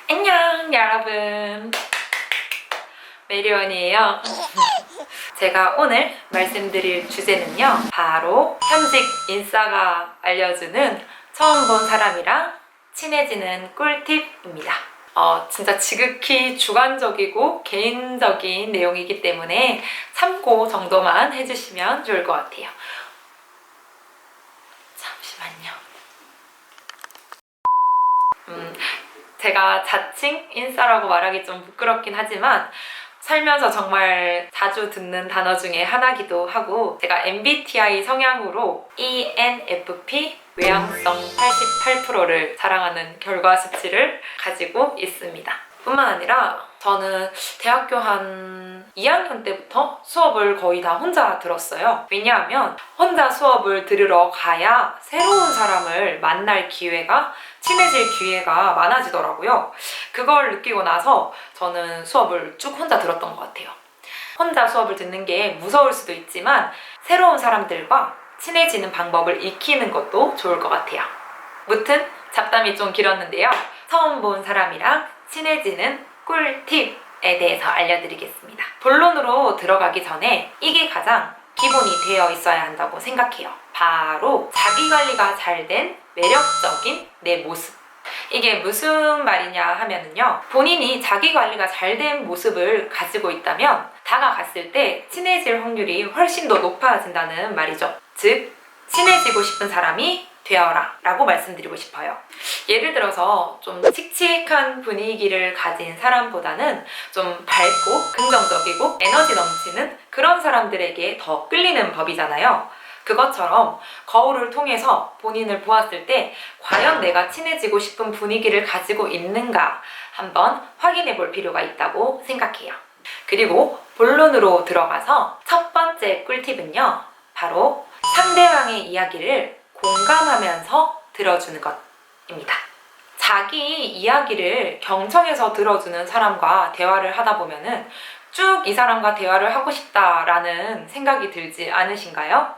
안녕 여러분, 메리원이에요. 제가 오늘 말씀드릴 주제는요, 바로 현직 인싸가 알려주는 처음 본 사람이랑 친해지는 꿀팁입니다. 진짜 지극히 주관적이고 개인적인 내용이기 때문에 참고 정도만 해주시면 좋을 것 같아요. 잠시만요. 제가 자칭 인싸라고 말하기 좀 부끄럽긴 하지만 살면서 정말 자주 듣는 단어 중에 하나기도 하고, 제가 MBTI 성향으로 ENFP 외향성 88%를 자랑하는 결과 수치를 가지고 있습니다. 뿐만 아니라 저는 대학교 한 2학년 때부터 수업을 거의 다 혼자 들었어요. 왜냐하면 혼자 수업을 들으러 가야 새로운 사람을 만날 기회가, 친해질 기회가 많아지더라고요. 그걸 느끼고 나서 저는 수업을 쭉 혼자 들었던 것 같아요. 혼자 수업을 듣는 게 무서울 수도 있지만 새로운 사람들과 친해지는 방법을 익히는 것도 좋을 것 같아요. 무튼 잡담이 좀 길었는데요. 처음 본 사람이랑 친해지는 꿀팁에 대해서 알려드리겠습니다. 본론으로 들어가기 전에 이게 가장 기본이 되어 있어야 한다고 생각해요. 바로 자기관리가 잘 된 매력적인 내 모습. 이게 무슨 말이냐 하면은요, 본인이 자기관리가 잘 된 모습을 가지고 있다면 다가갔을 때 친해질 확률이 훨씬 더 높아진다는 말이죠. 즉, 친해지고 싶은 사람이 되어라 라고 말씀드리고 싶어요. 예를 들어서 좀 칙칙한 분위기를 가진 사람보다는 좀 밝고 긍정적이고 에너지 넘치는 그런 사람들에게 더 끌리는 법이잖아요. 그것처럼 거울을 통해서 본인을 보았을 때 과연 내가 친해지고 싶은 분위기를 가지고 있는가 한번 확인해 볼 필요가 있다고 생각해요. 그리고 본론으로 들어가서 첫 번째 꿀팁은요, 바로 상대방의 이야기를 공감하면서 들어주는 것입니다. 자기 이야기를 경청해서 들어주는 사람과 대화를 하다 보면은 쭉 이 사람과 대화를 하고 싶다라는 생각이 들지 않으신가요?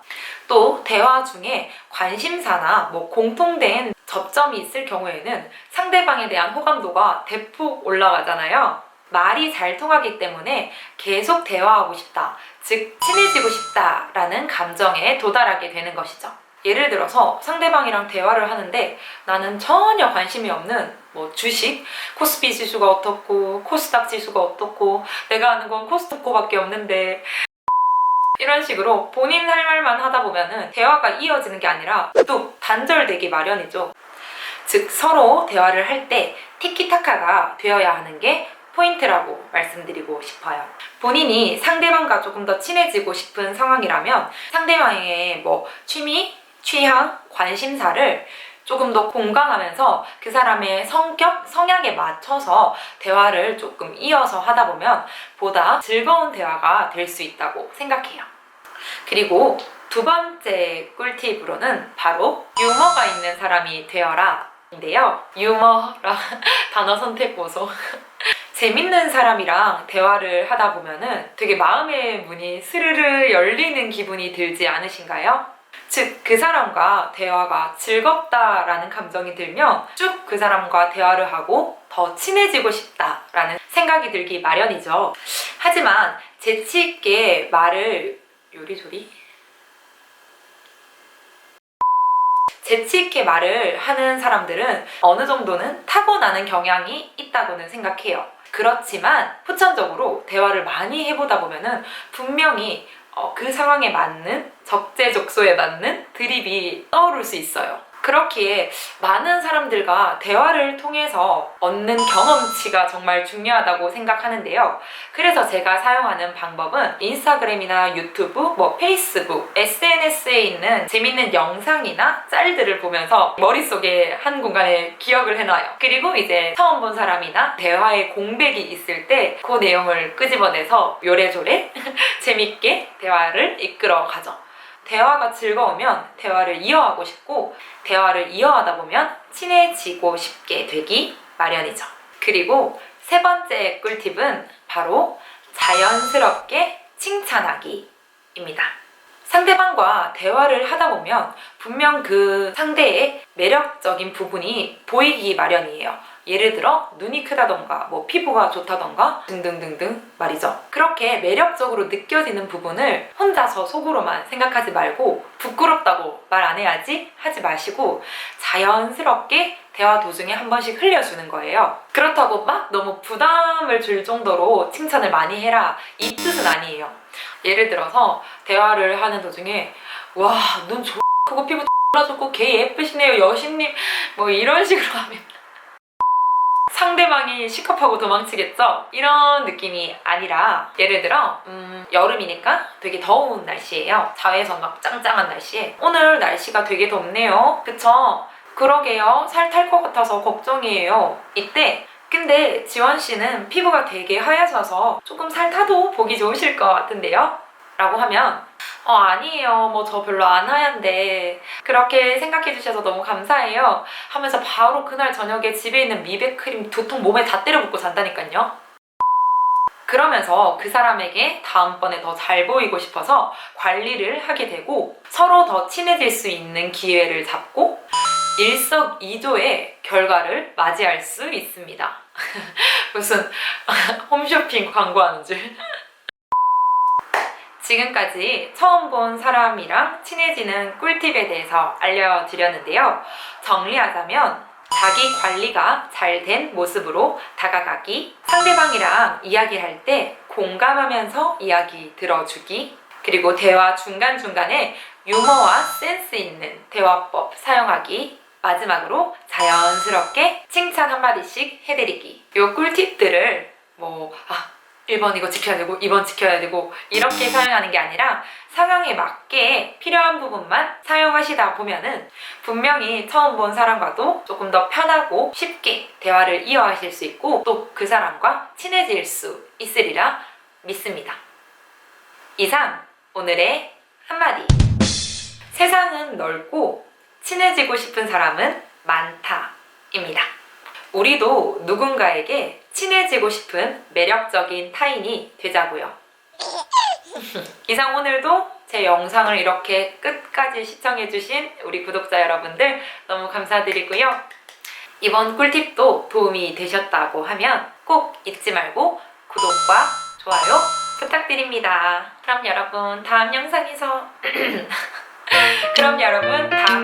또 대화 중에 관심사나 공통된 접점이 있을 경우에는 상대방에 대한 호감도가 대폭 올라가잖아요. 말이 잘 통하기 때문에 계속 대화하고 싶다, 즉 친해지고 싶다라는 감정에 도달하게 되는 것이죠. 예를 들어서 상대방이랑 대화를 하는데 나는 전혀 관심이 없는 주식, 코스피 지수가 어떻고 코스닥 지수가 어떻고 내가 아는 건 코스트코밖에 없는데, 이런 식으로 본인 할 말만 하다 보면은 대화가 이어지는 게 아니라 뚝 단절되기 마련이죠. 즉, 서로 대화를 할 때 티키타카가 되어야 하는 게 포인트라고 말씀드리고 싶어요. 본인이 상대방과 조금 더 친해지고 싶은 상황이라면 상대방의 취미, 취향, 관심사를 조금 더 공감하면서 그 사람의 성격, 성향에 맞춰서 대화를 조금 이어서 하다 보면 보다 즐거운 대화가 될 수 있다고 생각해요. 그리고 두 번째 꿀팁으로는 바로 유머가 있는 사람이 되어라 인데요. 유머라 단어 선택 보소. 재밌는 사람이랑 대화를 하다 보면은 되게 마음의 문이 스르르 열리는 기분이 들지 않으신가요? 즉, 그 사람과 대화가 즐겁다라는 감정이 들면 쭉 그 사람과 대화를 하고 더 친해지고 싶다라는 생각이 들기 마련이죠. 하지만 재치 있게 말을 재치 있게 말을 하는 사람들은 어느 정도는 타고나는 경향이 있다고는 생각해요. 그렇지만 후천적으로 대화를 많이 해보다 보면은 분명히 그 상황에 맞는, 적재적소에 맞는 드립이 떠오를 수 있어요. 그렇기에 많은 사람들과 대화를 통해서 얻는 경험치가 정말 중요하다고 생각하는데요. 그래서 제가 사용하는 방법은 인스타그램이나 유튜브, 페이스북, SNS에 있는 재밌는 영상이나 짤들을 보면서 머릿속에 한 공간에 기억을 해놔요. 그리고 이제 처음 본 사람이나 대화에 공백이 있을 때 그 내용을 끄집어내서 요래조래 재밌게 대화를 이끌어 가죠. 대화가 즐거우면 대화를 이어가고 싶고, 대화를 이어하다 보면 친해지고 싶게 되기 마련이죠. 그리고 세 번째 꿀팁은 바로 자연스럽게 칭찬하기입니다. 상대방과 대화를 하다 보면 분명 그 상대의 매력적인 부분이 보이기 마련이에요. 예를 들어 눈이 크다던가 뭐 피부가 좋다던가 등등등등 말이죠. 그렇게 매력적으로 느껴지는 부분을 혼자서 속으로만 생각하지 말고 부끄럽다고 말 안 해야지 하지 마시고 자연스럽게 대화 도중에 한 번씩 흘려주는 거예요. 그렇다고 막 너무 부담을 줄 정도로 칭찬을 많이 해라 이 뜻은 아니에요. 예를 들어서 대화를 하는 도중에 와, 눈 크고 피부 좋고 개 예쁘시네요 여신님 뭐 이런 식으로 하면 상대방이 시겁하고 도망치겠죠? 이런 느낌이 아니라 예를 들어 여름이니까 되게 더운 날씨예요. 자외선 막 짱짱한 날씨에 오늘 날씨가 되게 덥네요. 그쵸? 그러게요. 살 탈 것 같아서 걱정이에요. 이때 근데 지원씨는 피부가 되게 하얘져서 조금 살 타도 보기 좋으실 것 같은데요? 라고 하면 아니에요. 뭐 저 별로 안 하얀데 그렇게 생각해 주셔서 너무 감사해요 하면서 바로 그날 저녁에 집에 있는 미백 크림 2통 몸에 다 때려 붓고 잔다니까요. 그러면서 그 사람에게 다음번에 더 잘 보이고 싶어서 관리를 하게 되고 서로 더 친해질 수 있는 기회를 잡고 일석이조의 결과를 맞이할 수 있습니다. 무슨 홈쇼핑 광고하는 줄. 지금까지 처음 본 사람이랑 친해지는 꿀팁에 대해서 알려드렸는데요. 정리하자면 자기 관리가 잘 된 모습으로 다가가기, 상대방이랑 이야기할 때 공감하면서 이야기 들어주기, 그리고 대화 중간중간에 유머와 센스 있는 대화법 사용하기, 마지막으로 자연스럽게 칭찬 한마디씩 해드리기. 이 꿀팁들을 1번 이거 지켜야 되고 2번 지켜야 되고 이렇게 사용하는 게 아니라 상황에 맞게 필요한 부분만 사용하시다 보면은 분명히 처음 본 사람과도 조금 더 편하고 쉽게 대화를 이어가실 수 있고 또 그 사람과 친해질 수 있으리라 믿습니다. 이상 오늘의 한마디. 세상은 넓고 친해지고 싶은 사람은 많다입니다. 우리도 누군가에게 친해지고 싶은 매력적인 타인이 되자고요. 이상 오늘도 제 영상을 이렇게 끝까지 시청해주신 우리 구독자 여러분들 너무 감사드리고요. 이번 꿀팁도 도움이 되셨다고 하면 꼭 잊지 말고 구독과 좋아요 부탁드립니다. 그럼 여러분 다음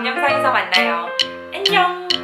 영상에서 만나요. 안녕.